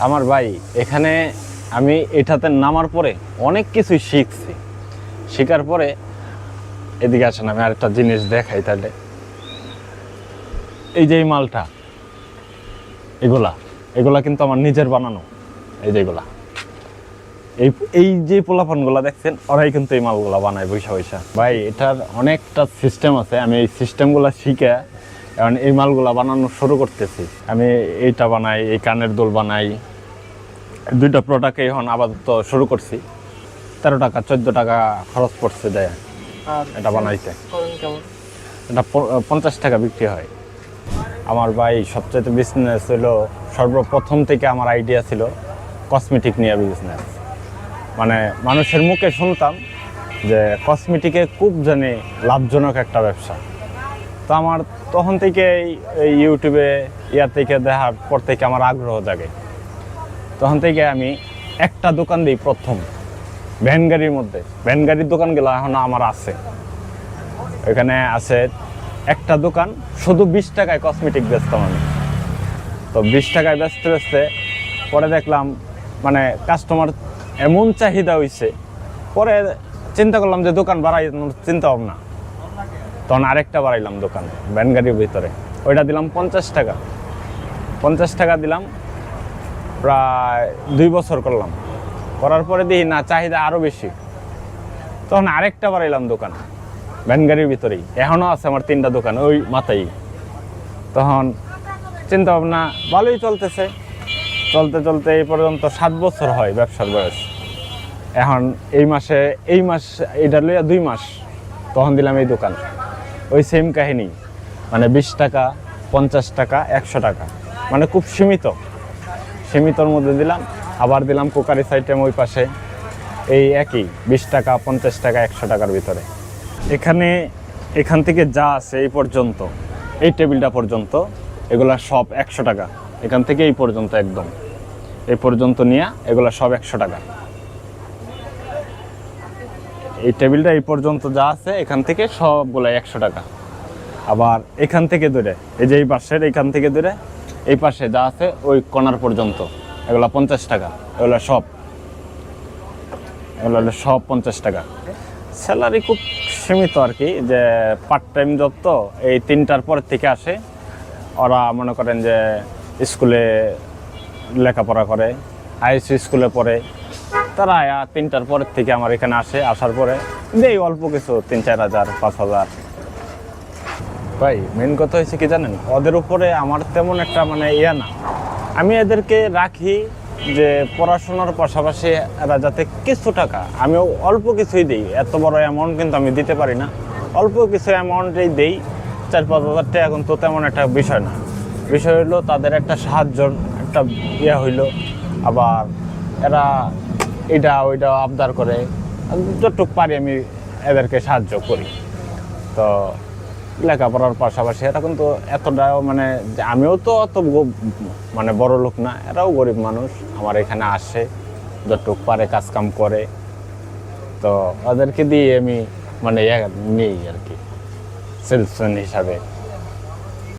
আমার ভাই এখানে আমি এটাতে নামার পরে অনেক কিছুই শিখছি। শেখার পরে এদিকে আসেন, আমি আরেকটা জিনিস দেখাই তাহলে। এই যে এই মালটা, এগুলা কিন্তু আমার নিজের বানানো। এই যেগুলা, এই যে পোলাপানগুলা দেখছেন, ওরাই কিন্তু এই মালগুলা বানায় বৈশা বৈশা। ভাই এটার অনেকটা সিস্টেম আছে, আমি এই সিস্টেমগুলা শিখে এখন এই মালগুলা বানানো শুরু করতেছি। আমি এইটা বানাই, এই কানের দুল বানাই, দুইটা প্রোডাক্ট এখন আপাতত শুরু করছি। 13 টাকা 14 টাকা খরচ পড়ছে দেয় এটা বানাইতে। এটা 50 টাকা বিক্রি হয়। আমার ভাই সবচেয়ে বিজনেস হলো, সর্বপ্রথম থেকে আমার আইডিয়া ছিল কসমেটিক নিয়ে বিজনেস। মানে মানুষের মুখে শুনতাম যে কসমেটিকে খুব জানি লাভজনক একটা ব্যবসা। তো আমার তখন থেকে এই ইউটিউবে থেকে দেখার পর থেকে আমার আগ্রহ জাগে। তখন থেকে আমি একটা দোকান দিই প্রথম, ভ্যানগাড়ির মধ্যে। ভ্যানগাড়ির দোকানগুলো এখন আমার আছে, এখানে আছে একটা দোকান, শুধু 20 টাকায় কসমেটিক বেচতাম আমি। তো 20 টাকায় বেচতে বেচতে পরে দেখলাম মানে কাস্টমার এমন চাহিদা হয়েছে, পরে চিন্তা করলাম যে দোকান বাড়াই, চিন্তা ভাবনা। তখন আরেকটা বাড়াইলাম দোকান ভ্যানগাড়ির ভিতরে, ওইটা দিলাম 50 টাকা। 50 টাকা দিলাম, প্রায় 2 বছর করলাম। করার পরে দেখি না, চাহিদা আরও বেশি। তখন আরেকটা বাড়াইলাম দোকান ভ্যানগাড়ির ভিতরেই, এখনও আছে আমার 3টা দোকান ওই মাথায়। তখন চিন্তা ভাবনা ভালোই চলতেছে, চলতে চলতে এই পর্যন্ত 7 বছর হয় ব্যবসার বয়স। এখন এই মাস এইটা লইয়া 2 মাস, তখন দিলাম এই দোকান। ওই সেম কাহিনী, মানে 20 টাকা 50 টাকা 100 টাকা, মানে খুব সীমিতর মধ্যে দিলাম। আবার দিলাম কুকারি আইটেম ওই পাশে, এই একই 20 টাকা 50 টাকা 100 টাকার ভিতরে। এখান থেকে যা আছে এই পর্যন্ত, এই টেবিলটা পর্যন্ত, এগুলা সব 100 টাকা। এখান থেকে এই পর্যন্ত, একদম এই পর্যন্ত নিয়ে এগুলা সব 100 টাকা। এই টেবিলটা এই পর্যন্ত যা আছে এখান থেকে সবগুলো 100 টাকা। আবার এখান থেকে ধরে, এই যে এই পাশের এখান থেকে ধরে এই পাশে যা আছে ওই কর্নার পর্যন্ত, এগুলা 50 টাকা। এগুলো সব 50 টাকা। স্যালারি খুব সীমিত আর কি, যে পার্ট টাইম জব তো, এই 3টার পর থেকে আসে। ওরা মনে করেন যে স্কুলে লেখাপড়া করে, আইএসসি স্কুলে পড়ে, তারা 3টার পরের থেকে আমার এখানে আসে। আসার পরে দেই অল্প কিছু, 3-4 হাজার 5 হাজার। ভাই মেন কথা হয়েছে কি জানেন, ওদের উপরে আমার তেমন একটা মানে না। আমি এদেরকে রাখি যে পড়াশোনার পাশাপাশি এরা যাতে কিছু টাকা, আমি অল্প কিছুই দিই, এত বড় অ্যামাউন্ট কিন্তু আমি দিতে পারি না। অল্প কিছু অ্যামাউন্টেই দিই, 4-5 হাজার টাকা এখন তো তেমন একটা বিষয় না। বিষয় হইলো তাদের একটা সাহায্য, একটা হইলো। আবার এরা এটা ওইটা আবদার করে, যতটুকু পারি আমি এদেরকে সাহায্য করি। তো লেখাপড়ার পাশাপাশি এরা কিন্তু এতটাও মানে, আমিও তো অত মানে বড় লোক না, এরাও গরিব মানুষ। আমার এখানে আসে, যতটুকু পারে কাজকাম করে, তো ওদেরকে দিয়ে আমি মানে নিই আর কি, সেলসম্যান হিসাবে।